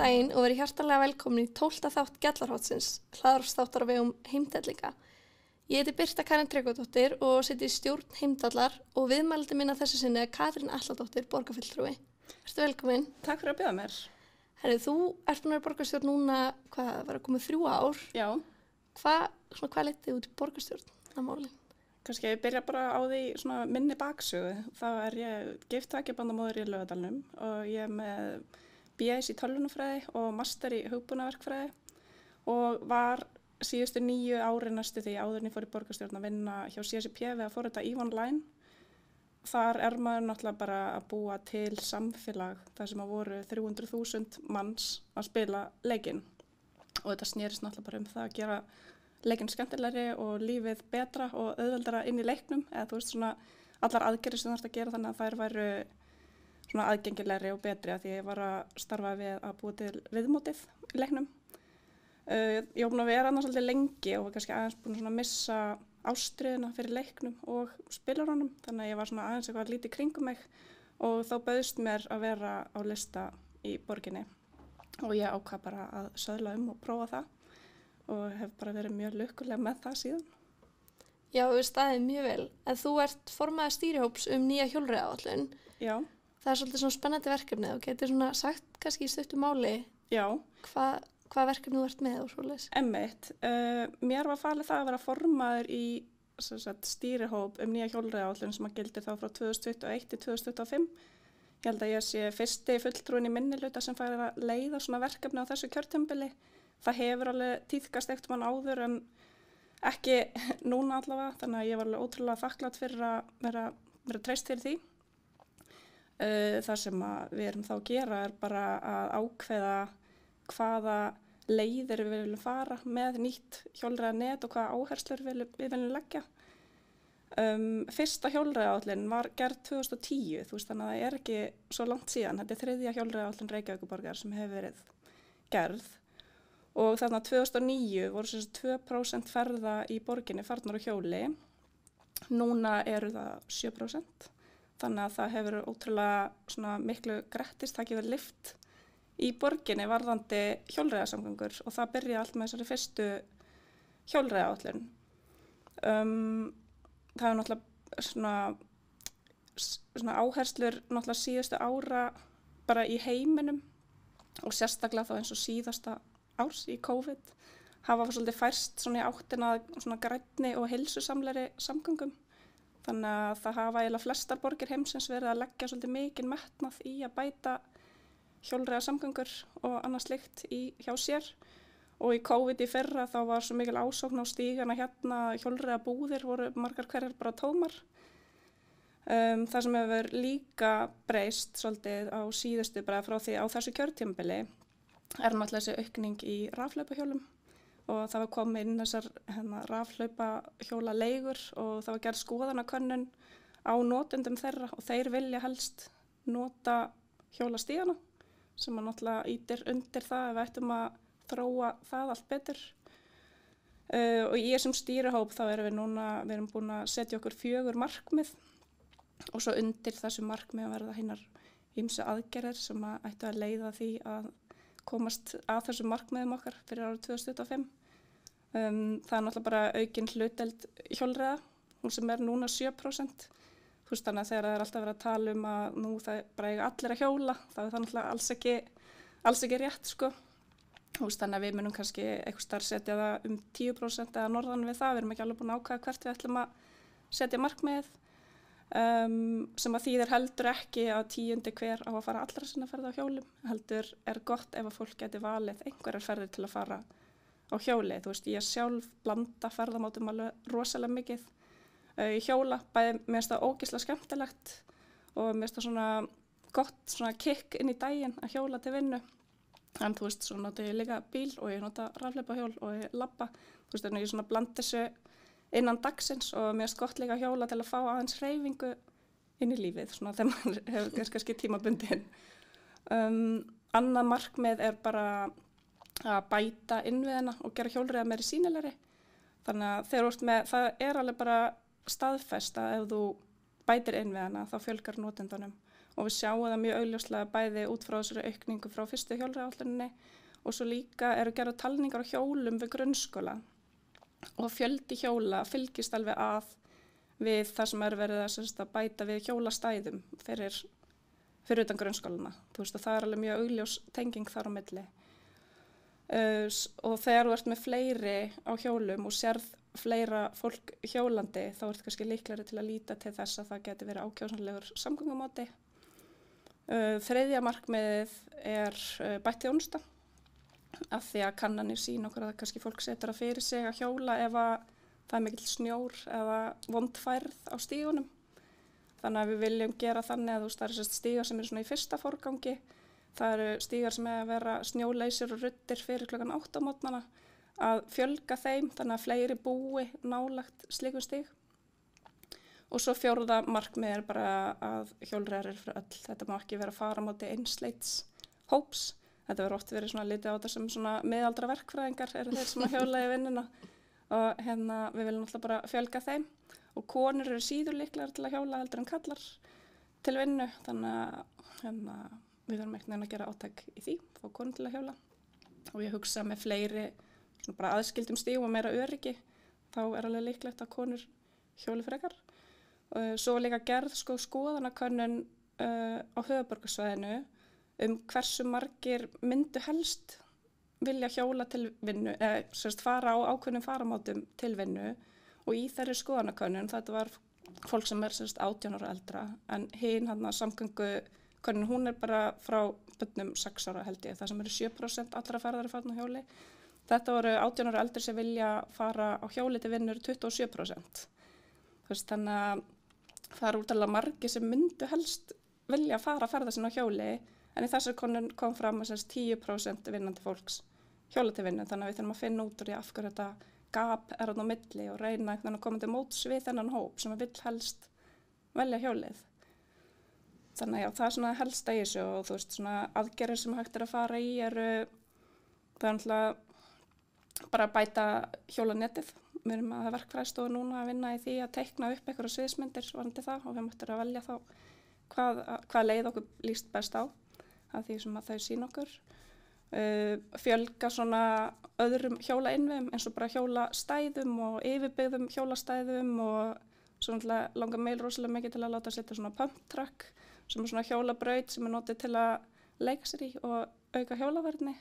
daginn og verið hjartanlega velkomin í 12. þátt Gjallarhornsins, hlaðvarpsþáttar á vegum Heimdellinga. Ég heiti Birta Karen Tryggvadóttir og sitji í stjórn Heimdallar og viðmælandi minn að þessu sinni er Katrín Atladóttir, borgarfulltrúi. Ertu velkomin? Takk fyrir að bjóða mér. Herri, þú ert búin að vera borgarstjórn núna, var að koma 3 ár? Já. Hvað leiddi út í borgarstjórn að málinn? Kannski ég byrja bara á því svona minni baksögu. Þá er ég gift tveggja-barna-móðir í Laugardalnum og ég er með BS í tölvunarfræði og master í hugbúnaðarverkfræði og var síðustu 9 árin næstu því áður en ég fór í borgarstjórn að vinna hjá CCP við að forrita EVE Online. Þar er maður náttúrulega bara að búa til samfélag þar sem að voru 300.000 manns að spila leikinn. Og þetta snerist náttúrulega bara það að gera leikinn skemmtilegri og lífið betra og auðveldara inn í leiknum. Eða þú veist svona allar aðgerðir sem þú ert að gera þannig að þær væru svona aðgengilegri og betri að því ég var að starfa við að búa til viðmótið í leiknum. Ég var búin að vera annars svolítið lengi og var kannski aðeins búin svona að missa ástriðuna fyrir leiknum og spilurunum. Þannig að ég var svona aðeins eitthvað lítið kringum mig og þá bauðst mér að vera á lista í borginni. Og ég ákvað bara að söðla og prófa það og hef bara verið mjög lukkuleg með það síðan. Já, við staðið mjög vel. En þú ert formaður stýrihóps nýja hjólreiðaáætlun. Já. Það er svolítið svona spennandi verkefni og getur svona sagt kannski í stuttu máli. Já. Hvað verkefni þú ert með og svoleiðis? Einmitt. Mér var falið það að vera formaður í stýrihóp nýja hjólreiðaáætlun sem að gildir þá frá 2021 til 2025. Ég held að ég sé fyrsti fulltrúin í minnihluta sem fær að leiða svona verkefni á þessu kjörtímabili. Það hefur alveg tíðkast einhvern mann áður en ekki núna allavega, þannig að ég var alveg ótrúlega þakklátt fyrir að vera treyst fyrir því. Það sem við erum þá að gera er bara að ákveða hvaða leiðir við viljum fara með nýtt hjólreiðanet og hvaða áherslur við viljum leggja. Fyrsta hjólreiðaáætlun var gerð 2010, þú veist, þannig að það er ekki svo langt síðan. Þetta er 3. hjólreiðaáætlun Reykjavíkurborgar sem hefur verið gerð. Og þannig að 2009 voru sem sagt 2% ferða í borginni farnar á hjóli. Núna eru það 7%. Þannig að það hefur ótrúlega svona miklu grettistakið verið lyft í borginni varðandi hjólreiðasamgöngur og það byrjaði allt með þessari fyrstu hjólreiðaáætlun. Það er náttúrulega svona áherslur náttúrulega síðustu ára bara í heiminum og sérstaklega þá eins og síðasta árs í COVID hafa svolítið færst svona í áttina svona grænni og heilsusamlegri samgöngum. Þannig að það hafa eiginlega flestar borgir heimsins verið að leggja svolítið mikinn metnað í að bæta hjólreiðasamgöngur og annað slíkt hjá sér. Og í COVID í fyrra þá var svo mikil ásókn á stígana hérna, hjólreiðabúðir voru margar hverjar bara tómar. Það sem hefur líka breyst svolítið á síðustu bara frá því á þessu kjörtímabili er náttúrulega þessi aukning í rafhlaupahjólum og það var komið inn þessar rafhlaupahjólaleigur og það var gerð skoðanakönnun á notendum þeirra og þeir vilja helst nota hjólastígana sem að náttúrulega ýtir undir það ef við ættum að þróa það allt betur. Og í þessum stýrihóp þá við erum búin að setja okkur 4 markmið og svo undir þessu markmið að verða hinnar ýmsu aðgerðir sem að ættu að leiða því að komast að þessum markmiðum okkar fyrir árið 2025. Það er náttúrulega bara aukin hlutdeild hjólreiða, hún sem er núna 7%. Þú veist þannig að þegar það er alltaf verið að tala að nú það bara eiga allir að hjóla, þá er það náttúrulega alls ekki rétt sko. Þú veist þannig að við munum kannski eitthvað starf setja það 10% eða norðan við það, við erum ekki alveg búin að ákveða hvert við ætlum að setja markmiðið. Sem að þýðir heldur ekki að 10. hver á að fara allra sinna ferða á hjólum. Heldur er gott ef að fólk geti valið einhverjar ferðir til að fara á hjóli. Þú veist, ég sjálf blanda ferðamátum alveg rosalega mikið í hjóla. Bæði mér finnst það ógeðslega skemmtilegt og mér finnst það svona gott svona kick inn í daginn að hjóla til vinnu. En þú veist, svo nota ég líka bíl og ég nota rafhlaupahjól og ég labba. Þú veist, þannig ég svona blanda þessu innan dagsins og mér finnst gott líka að hjóla til að fá aðeins hreyfingu inn í lífið, svona þegar maður hefur kannski tímabundin. Annað markmið er bara að bæta innviðina og gera hjólreiða meiri sýnilegri. Þannig að þegar þú ert með, það er alveg bara staðfest að ef þú bætir innviðina þá fjölgar notendunum og við sjáum það mjög augljóslega bæði út frá þessari aukningu frá fyrstu hjólreiðaáætluninni og svo líka eru gerðar talningar á hjólum við grunnskóla og fjöldi hjóla fylgist alveg að við það sem verið að bæta við hjólastæðum fyrir utan grunnskólana. Þú veist, það alveg mjög augljós tenging þar á milli. Og þegar þú ert með fleiri á hjólum og sérð fleira fólk hjólandi, þá ert kannski líklegri til að líta til þess að það geti verið ákjósanlegur samgöngumáti. Þriðja markmiðið bætt þjónusta, af því að kannanir sýna okkur að kannski fólk setur að fyrir sig að hjóla ef að það mikill snjór eða vond færð á stígunum. Þannig að við viljum gera þannig að það eru stígar sem eru svona í fyrsta forgangi. Það eru stígar sem að vera snjóleysir og ruddir fyrir klukkan 8 á morgnana, að fjölga þeim þannig að fleiri búi nálagt slíkum stíg. Og svo fjórða markmið bara að hjólreiðar fyrir öll. Þetta má ekki vera að fara á móti einsleits hóps. Þetta verður oft verið svona litið á þetta sem svona miðaldra verkfræðingar eru þeir sem að hjóla í vinnuna. Og við viljum alltaf bara fjölga þeim og konur eru síður líklegar til að hjóla heldur en kallar til vinnu, þannig að við verðum ekkert að gera átak í því, fá konur til að hjóla og ég hugsa með fleiri svona bara aðskildum stígum og meira öryggi þá alveg líklegt að konur hjóli frekar. Svo líka gerð skoðanakönnun á höfuðborgarsvæðinu hversu margir myndu helst vilja hjóla til vinnu, fara á ákveðnum faramátum til vinnu og í þeirri skoðanakönnun, þetta var fólk sem 18 ára eldra, en hin samgöngukönnun, hún bara frá börnum 6 ára held ég, það sem eru 7% allra ferðar farin á hjóli. Þetta voru 18 ára eldri sem vilja fara á hjóli til vinnu 27%. Þannig að það eru útalega margir sem myndu helst vilja fara ferða sinna á hjóli, en í þessari könnun kom fram að 10% vinnandi fólks hjóla til vinnu, þannig að við þurfum að finna út úr af hverju þetta gap á milli og reyna að koma til móts við þennan hóp sem vill helst velja hjólið. Þannig að já, það svona helst að þessu og þú veist svona aðgerðir sem hægt að fara í það náttúrulega bara að bæta hjólanetið. Við erum að verkfræðstofu núna að vinna í því að teikna upp einhverja sviðsmyndir varðandi það og við möttum að velja þá hvað leið okkur líst best á af því sem að þau sýna okkur. Fjölga svona öðrum hjólainnviðum eins og bara hjólastæðum og yfirbyggðum hjólastæðum og svo langar meil rosalega mikið til að láta setja svona pump track sem svona hjólabraut sem notið til að leika sér í og auka hjólaverðni.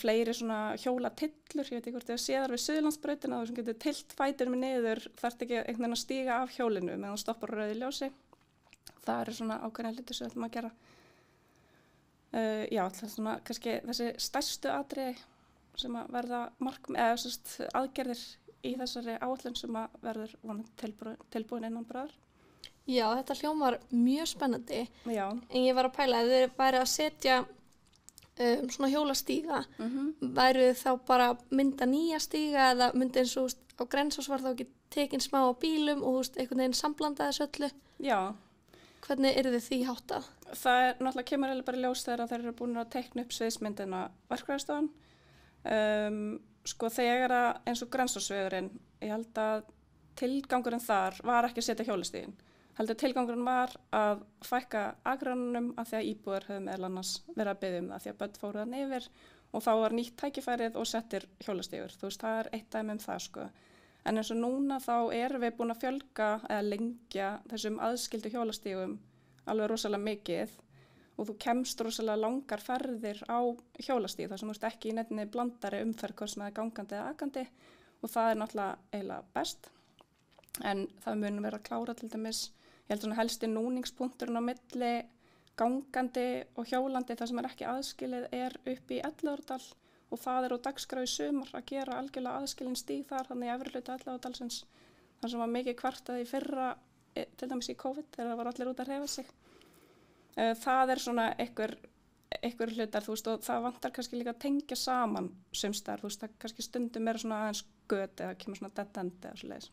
Fleiri svona hjólatillur, ég veit ekki hvort þið séðar við Suðurlandsbrautina þú sem getur tillt fætinum niður, þarft ekki einhvern veginn að stíga af hjólinu meðan þú stoppar á rauðu ljósi. Það svona ákveðna hluti sem við ætlum að gera. Já, það svona kannski þessi stærstu atriði sem að verða aðgerðir í þessari áætlun sem að verður tilbúin innan bráðar. Já, þetta hljómar mjög spennandi. Já. En ég var að pæla, ef þið væri að setja svona hjólastíga, væru þá bara mynda nýja stíga eða myndi eins og á Grensás var þá ekki tekin smá á bílum og einhvern veginn samblanda þessu öllu? Já. Hvernig yrði því háttað? Það náttúrulega kemur eiginlega bara í ljós þegar þeir eru búin að teikna upp sviðsmyndina verkfræðistofan. Þegar eins og Grensásvegurinn, ég held að tilgangurinn þar var ekki að setja hjólastíginn. Heldur tilgangurinn var að fækka akránunum af því að íbúar höfðu meðal annars verið að biðja það því að börn fóru þann yfir og þá var nýtt tækifærið og settir hjólastígur. Þú veist, það eitt dæmi það En eins og núna þá erum við búin að fjölga eða lengja þessum aðskildu hjólastígum alveg rosalega mikið og þú kemst rosalega langar ferðir á hjólastíg þar sem þú ert ekki í neinni blandari umferð hvort sem það gangandi eða akandi og það náttúrulega eiginlega best. En það mun vera að klára til dæmis, ég held svona helsti núningspunkturinn á milli gangandi og hjólandi þar sem ekki aðskilið upp í Elliðaárdal og það á dagskrá í sumar að gera algjörlega aðskilin stíg þar, þannig efri hluta Elliðaárdalsins, þar sem var mikið kvartað í fyrra, til dæmis í COVID, þegar það var allir út að hreyfa sig. Það svona einhver hlutar, þú veist, og það vantar kannski líka að tengja saman sumstar, þú veist, það kannski stundum svona aðeins göt eða kemur svona dead end eða svoleiðis.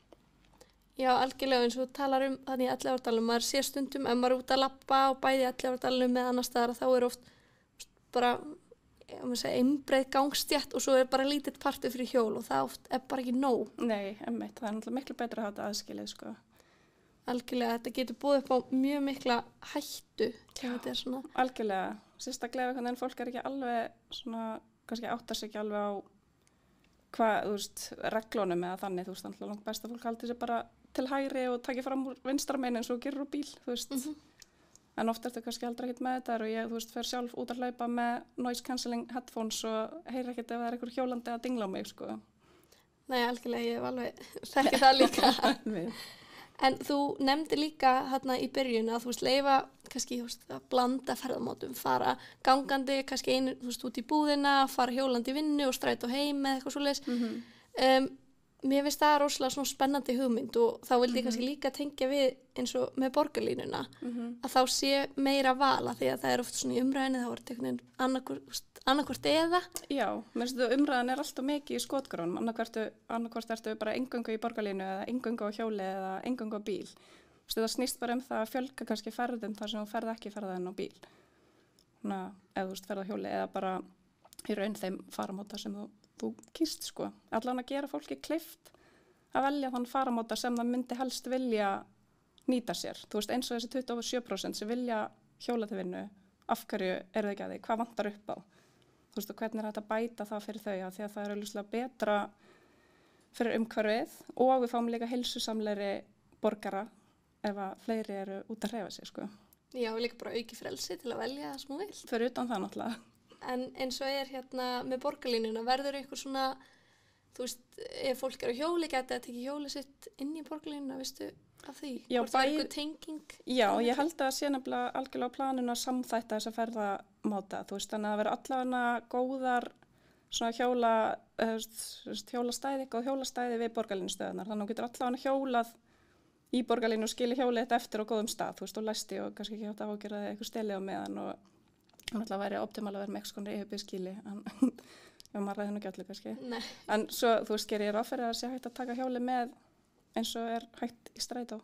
Já, algjörlega eins og þú talar þannig í Elliðaárdalnum, maður sé stundum, ef maður út að labba og bæði Elliðaárdalnum með annars staðar, þá oft bara einbreið gangstétt og svo bara lítill partur fyrir hjól og það oft bara ekki nóg. Nei, einmitt, það náttúrulega miklu betra að hafa þetta aðskilið, algjörlega, þetta getur búið upp á mjög mikla hættu þegar þetta svona. Algjörlega, sérstaklega hvernig fólk ekki alveg svona, kannski áttar sig ekki alveg á hvað, þú veist, reglunum eða þannig, þú veist, alltaf langt best að fólk haldi sér bara til hægri og taki fram úr vinstra megin eins og gerur á bíl, þú veist. En oft ertu kannski aldrei ekkert með þetta og ég, þú veist, fer sjálf út að hlaupa með noise cancelling headphones og heyri ekkert ef það einhver hjólandi að dingla á mig, sko. Nei, algjörlega, ég hef alveg þekki það líka. En þú nefndi líka hérna í byrjun að þú veist, leyfa kannski, þú veist, að blanda ferðamátum, fara gangandi, kannski einu, þú veist, út í búðina, fara hjólandi í vinnu og strætó heim eða eitthvað svoleiðis. Mér finnst það rosalega svona spennandi hugmynd og þá vildi ég kannski líka tengja við eins og með borgarlínuna, að þá sé meira vala því að það er oft svona í umræðinni, þá er þetta annarkvort eða. Já, mér finnst þetta umræðan er alltaf mikið í skotgrónum, annarkvort ertu bara eingöngu í borgarlínu eða eingöngu á hjóli eða eingöngu á bíl. Það snýst bara það að fjölga kannski ferðum þar sem þú ferð ekki ferðaðinn á bíl. Svona, ef þú veist ferð á hjóli eða bara í raun þeim faramáta sem þú kýst, sko. Allan að gera fólki kleift að velja þann faramáta sem það myndi helst vilja nýta sér. Þú veist, eins og þessi 27% sem vilja hjóla til vinnu, af hverju eru þau ekki að því, hvað vantar upp á? Þú veist, og hvernig er þetta að bæta það fyrir þau, því að það er auðvitað betra fyrir umhverfið og við fáum líka heilsusamlegri borgara ef að fleiri eru út að hreyfa sig, sko. Já, líka bara auki frelsi til að velja það sem þú vilt. Fyrir utan það náttúrulega. En eins og hérna með borgarlínuna, verður einhver svona, þú veist, ef fólk eru á hjóli, geta að tekja hjóli sitt inn í borgarlínuna, veistu af því? Já, hvort það er einhver tenging? Já, ég held að það sé nefnilega algjörlega á planinu að samþætta þess að ferðamáta, þú veist, þannig að það vera allavega góðar svona hjólastæði, góð hjólastæði við borgarlínustöðunar, þannig að þú getur allavega hjólað í borgarlínu og skilja hjólið þetta eftir á góðum stað, þú veist, og læsti og kannski ekki átt að ágjöra eitthvað steli á meðan og náttúrulega væri optimal að vera með eitthvað skona yfirbyggskíli, en já, maður ræði nú ekki allir kannski. Nei. En svo, þú veist, gerir ég ráð fyrir að það sé hægt að taka hjólið með eins og er hægt í strætó.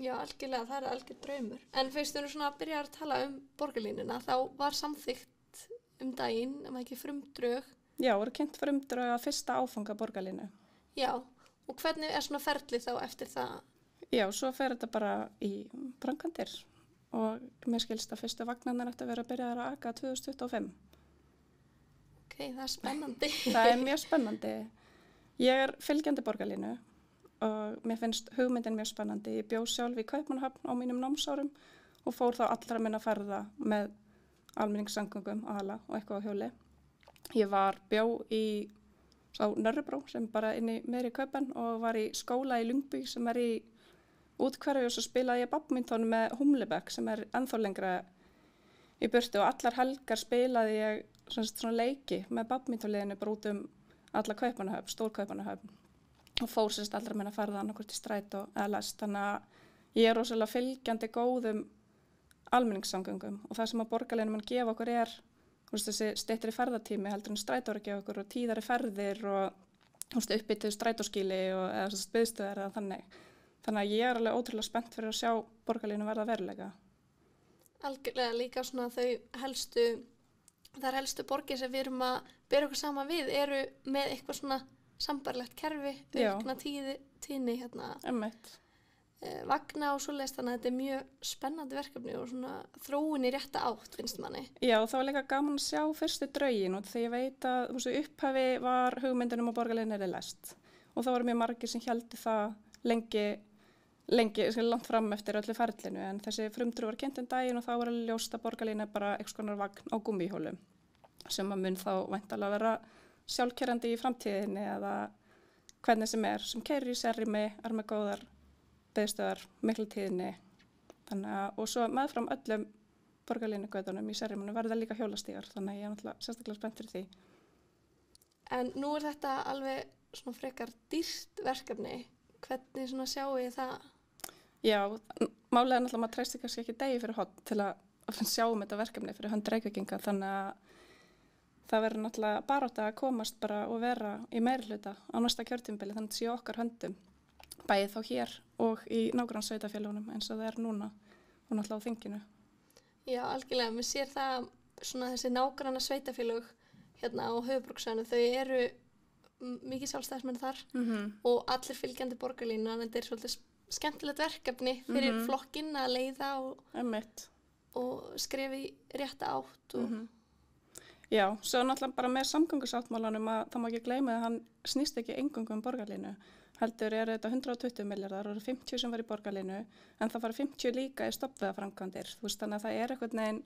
Já, algjörlega, það er algjör draumur. En fyrst þú svona að byrja að tala borgarlínuna, þá var samþykkt daginn, ekki frumdrög. Já, voru kynnt frumdrög að fyrsta áfanga borgarlínu. Já, og hvernig er svona ferlið þá eftir það? Já, svo fer þetta bara í framkvæmdir og mér skilst að fyrstu vagnarnir ætti að vera að byrja að aka 2025. Ok, það er spennandi. Það er mjög spennandi. Ég er fylgjandi borgarlínu og mér finnst hugmyndin mjög spennandi. Ég bjó sjálf í Kaupmannahöfn á mínum námsárum og fór þá allra minna að ferða með almenningssamgöngum aðala og eitthvað á hjóli. Ég bjó í Nörrebró sem bara inn í miðri Kaupen og var í skóla í Lyngby sem er í úthverfi og svo spilaði ég badminton með Humlebæk sem er ennþá lengra í burtu og allar helgar spilaði ég svona leiki með badmintonliðinu bara út alla Kaupmannahöfn, stór Kaupmannahöfn og fór allra minna að ferða annarkvort í strætó eða lest, þannig að ég er rosalega fylgjandi góðum almenningssamgöngum og það sem að borgarlínan mun gefa okkur er þessi styttri ferðatími heldur en strætóri gefa okkur og tíðari ferðir og uppbyttuð strætóskíli eða biðstöðar eða þannig. Þannig að ég er alveg ótrúlega spennt fyrir að sjá borgarlínu verða veruleika. Algjörlega líka svona þær helstu borgir sem við erum að bera okkur saman við eru með eitthvað svona sambarlegt kerfi, aukna tíðni hérna. Vagna og svoleiðis, þannig að þetta er mjög spennandi verkefni og svona þróun í rétta átt, finnst manni. Já, það var líka gaman að sjá fyrstu draugin og þegar ég veit að upphafi var hugmyndunum á borgarlínu er lest og það voru mjög margir sem héldu það lengi langt fram eftir öllu ferlinu en þessi frumdrög var kynnt daginn og þá var alveg ljóst að borgarlínu er bara einhvers konar vagn á gúmmíhjólum sem að mun þá væntanlega vera sjálfkerandi í framtíðinni eða hvernig sem keyrir í sérrými, er með góðar biðstöðar, miklu tíðni og svo meðfram öllum borgarlínugötunum í sérrýmunum verða líka hjólastígar þannig að ég er náttúrulega sérstaklega spennt fyrir því. En nú er þetta alveg svona frekar dýrt verkefni, hvernig svona sjáu ég það? Já, málega er náttúrulega maður treystir kannski ekki degi fyrir hot til að sjá þetta verkefni fyrir hönd Reykvíkinga þannig að það verður náttúrulega barátta að komast bara og vera í meirihluta á næsta kjörtímabili þannig að það sé okkar höndum bæði þá hér og í nágrannsveitarfélögunum eins og það er núna og náttúrulega á þinginu. Já, algjörlega. Mér sér það svona þessi nágrannarsveitarfélög hérna á höfuðborgarsvæðinu, þau eru mikið sjálfstæðismenn þar og allir fylgjandi borgarlínu, en þetta er svolítið skemmtilegt verkefni fyrir flokkinn að leiða og skrifa í rétta átt og Já, svo náttúrulega bara með samgöngusáttmálanum að það má ekki gleyma að hann snýst ekki eingöngu borgarlínu. Heldur þetta 120 milljarðar og 50 sem var í borgarlínu, en það fara 50 líka í stofnvegaframkvæmdir. Þannig að það eitthvað neginn,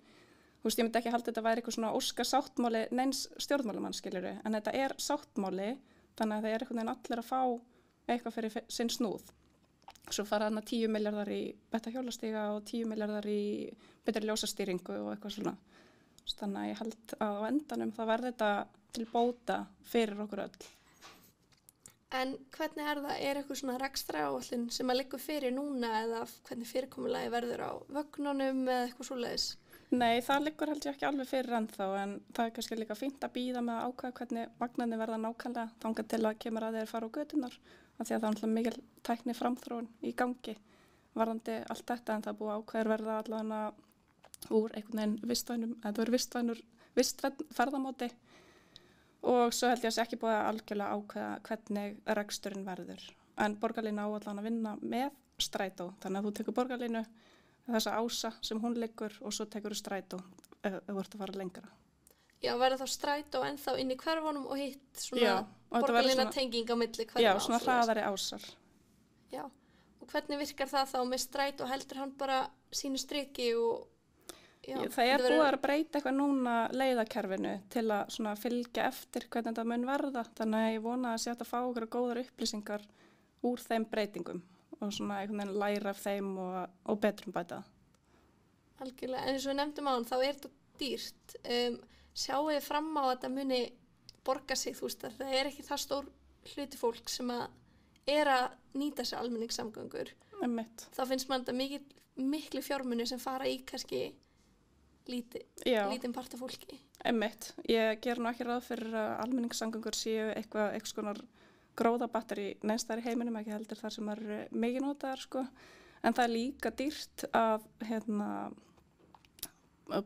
ég myndi ekki halda þetta væri eitthvað svona óska sáttmáli neins stjórnmálamann, skilurðu, en þetta sáttmáli, þannig að það eitthvað neginn allir að fá eitthvað fyrir sinn snúð. Svo fara þarna 10 milljarðar í betta hjólastíga og 10 milljarðar í betri ljósastýringu og eitthvað svona. Þannig að ég held að á endanum það verði þetta til bóta fyrir okkur öll. En hvernig það? Eitthvað svona rekstraráætlun sem að liggur fyrir núna eða hvernig fyrirkomulagi verður á vögnunum eða eitthvað svoleiðis? Nei, það liggur held ég ekki alveg fyrir ennþá, en það kannski líka fínt að bíða með að ákveða hvernig vagnarnir verða nákvæmlega þangað til að kemur að þeir fara á götunar, af því að það er mikil tækni framþróun í gangi varðandi allt þetta, en það búið ákveður verða allavega úr einhvern veginn vistvæn ferðamáti og svo held ég að það ekki búið að algjörlega ákveða hvernig reksturinn verður. En borgarlína á allan að vinna með strætó, þannig að þú tekur borgarlínu, þessa ása sem hún liggur og svo tekur þú strætó ef þú ert að fara lengra. Já, verður þá strætó ennþá inn í hverfunum og hitt svona borgarlína tenging á milli hverfa? Já, svona hraðari ásar. Já, og hvernig virkar það þá með strætó? Heldur hann bara sínu striki og það búið að breyta eitthvað núna leiðakerfinu til að svona fylgja eftir hvernig þetta mun verða, þannig að ég vona að sé að fá okkur góðar upplýsingar úr þeim breytingum og svona einhvern veginn læra af þeim og betrum bæta. Algjörlega, en eins og við nefndum á hann, þá þetta dýrt. Sjáum við fram á að þetta muni borga sig, það ekki það stór hluti fólk sem að nýta sér almenningssamgöngur. Þá finnst mann þetta miklu fjármuni sem fara í kannski lítinn part af fólki. Ég ger nú ekki ráð fyrir að almenningssamgöngur séu eitthvað konar gróðabatteri neins þar í heiminum, ekki heldur þar sem mikið notaðar, sko. En það er líka dýrt að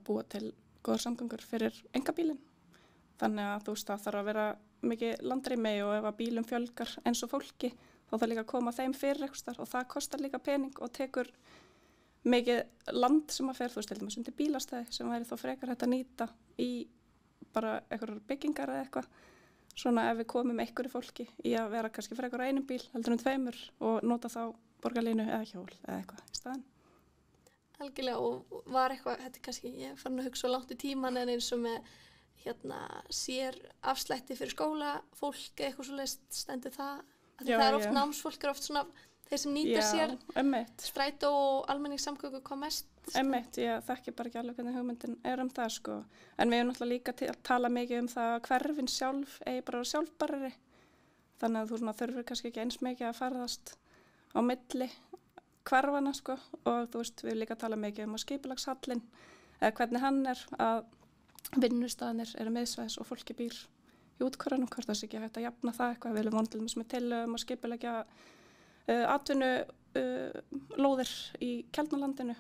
búa til góðar samgöngur fyrir einkabílinn. Þannig að það þarf að vera mikið landrými og ef að bílum fjölgar eins og fólki, þá þarf líka að koma þeim fyrir eitthvað þar og það kostar líka pening og tekur mikið land sem að fer, til dæmis undir bílastæði sem væri þá frekar hægt að nýta í bara einhverjar byggingar eða eitthvað, svona ef við komum einhverju fólki í að vera kannski frekar á einum bíl heldur tveimur og nota þá borgarlínu eða hjól eða eitthvað í staðinn. Algjörlega, og var eitthvað, þetta kannski, ég fann að hugsa langt í tíman en eins og með sér afslætti fyrir skólafólk eða eitthvað svoleiðis stendur það, það oft námsfólk oft svona þeir sem nýta sér strætó og almenningssamgöngur hvað mest. Ég þekki bara ekki alveg hvernig hugmyndin það, sko. En við erum náttúrulega líka að tala mikið það að hverfin sjálf eigi bara sjálfbærari. Þannig að þú þurfir kannski ekki eins mikið að ferðast á milli hverfana, sko. Og við líka að tala mikið að skipulagshallinn, eða hvernig hann að vinnustaðnir eru miðsvæðis og fólki býr í úthverfunum, hvort það sé ekki hægt að jafna það eitthvað. Við viljum vonandi með tillögum að skipuleggja atvinnu lóðir í Keldnalandinu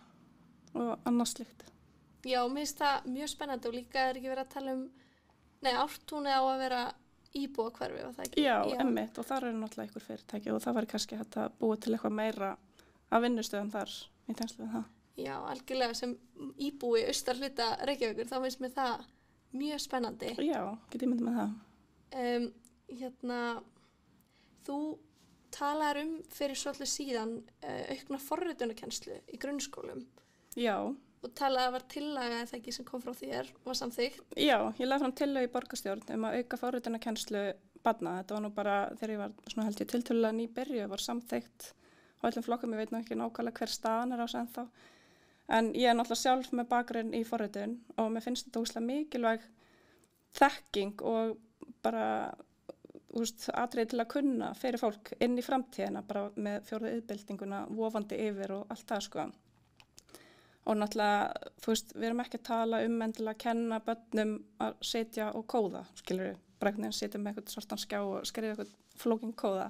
og annars slíkt. Já, mér finnst það mjög spennandi og líka ekki verið að tala Ártúni á að vera íbúðahverfi og það ekki. Já, og þar náttúrulega einhver fyrirtæki og það var kannski hægt að búa til eitthvað meira af vinnustöðum þar í tengslu við það. Já, algjörlega sem íbúi austurhluta Reykjavíkur, þá finnst mér það mjög spennandi. Já, get ég myndið með það. Þú talar fyrir svolítið síðan aukna forritunarkennslu í grunnskólum. Já. Og talaði að var tillaga eða ekki sem kom frá þér og var samþykkt. Já, ég lagði fram tillögu í borgarstjórn að auka forritunarkennslu barna. Þetta var nú bara þegar ég var svona held ég tiltölulega nýbyrjuð, var samþykkt á öllum flokkum, ég veit nú ekki nákvæmlega hver staðan á sem þá. En ég náttúrulega sjálf með bakgrunn í forritun og mér finnst þetta ógeðslega mikilvæg þekking og bara atriði til að kunna fyrir fólk inn í framtíðina bara með 4. iðnbyltinguna vofandi yfir og allt það, sko. Og náttúrulega, við erum ekki að tala endilega að kenna börnum að setja og kóða, skilurðu, bara einhvern veginn setja með eitthvað svartan skjá og skrifa eitthvað flókin kóða.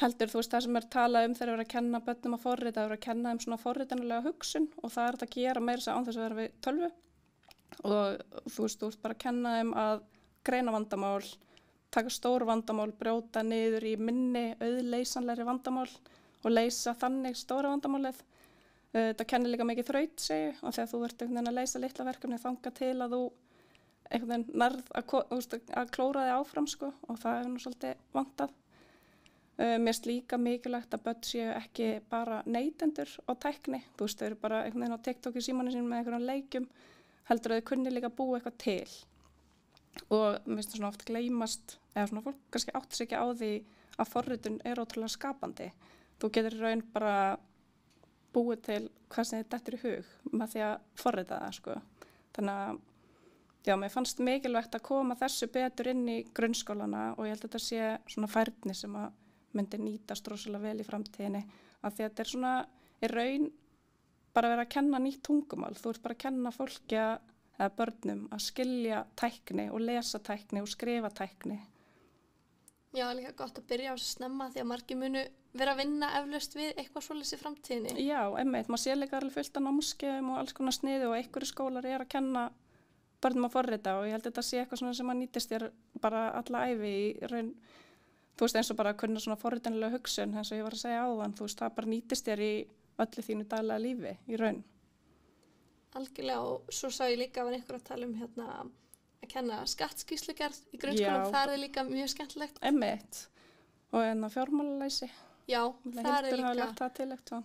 Heldur, það sem talað þegar við erum að kenna börnum að forrita, það er að kenna svona forritanlega hugsun og það er að gera meira án þess að vera við tölvu. Og þú ert bara að kenna að greina vandamál, taka stór vandamál, brjóta niður í minni auðleysanlegri vandamál og leysa þannig stóra vandamálið. Það kennir líka mikið þrautseigju og þegar þú ert einhvern veginn að leysa litla verkefni þangað til að þú einhvern veginn nærð að klóra þig áfram sko, og það hefur nú svolítið vantað. Mér finnst líka mikilvægt að börn séu ekki bara neytendur á tækni. Þú veist, þau eru bara einhvern veginn á TikTok í símanum sínum með einhverjum leikjum, heldur að þau kunni líka búa eitthvað til. Og mér finnst það svona oft gleymast, eða svona fólk kannski áttar sig ekki á því að forritun er ótrúlega skapandi. Þú getur í raun bara búið til hvað sem þið dettur í hug með því að forrita það sko. Þannig að já, mér fannst mikilvægt að koma þessu betur inn í grunnskólana og ég held að þetta sé svona færni sem að myndi nýtast rosalega vel í framtíðinni, af því að þetta er svona í raun bara verið að kenna nýtt tungumál. Þú ert bara að kenna fólki eða börnum að skilja tækni og lesa tækni og skrifa tækni. Já, líka gott að byrja á þessu snemma því að margir munu vera að vinna eflaust við eitthvað svoleiðis í framtíðinni. Já, einmitt, maður sé líka alveg fullt af námskeiðum og alls konar sniði og einhverju skólar er að kenna börnum að forrita og ég held að þetta sé eitthvað svona sem að nýtist þér bara alla ævi í raun. Þú veist, eins og bara að kunna svona forritanlega hugsun, eins og ég var að segja áðan, þú veist, það bara nýtist þér í öllu þínu daglega lífi í raun. Algjörlega, og svo sá ég líka að einhver að tala hérna að kenna skattskýrslugerð í grunnskólum, það er líka mjög skemmtilegt. Einmitt, og en að fjármálalæsi. Já, það er líka.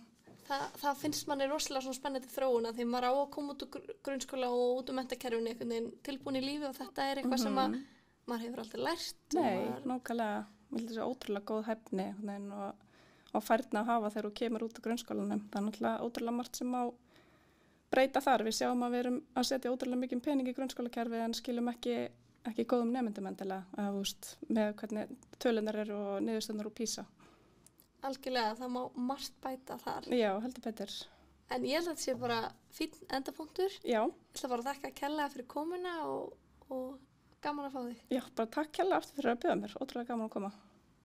Það finnst manni rosalega svona spennandi þróuna því maður á að koma út úr grunnskóla og út úr menntakerfinu einhvern veginn tilbúin í lífi og þetta er eitthvað sem að maður hefur aldrei lært. Nei, nákvæmlega, mér finnst þetta ótrúlega góð hæfni og færni að hafa þegar þú kemur út úr grunnskólanum. Það er náttúrulega ótrúlega margt sem má breyta þar. Við sjáum að við erum að setja ótrúlega mikið pening í grunnskólakerfi en skilum ekki góðum nemendum endilega með hvernig tölunar eru og niðurstöðnar úr PISA. Algjörlega, það má margt bæta þar. Já, heldur betur. En ég held að þetta sé bara fínn endapunktur. Já. Ég ætla bara að þakka kærlega fyrir komuna og gaman að fá þig. Já, bara takk kærlega aftur fyrir að bjóða mér. Ótrúlega gaman að koma.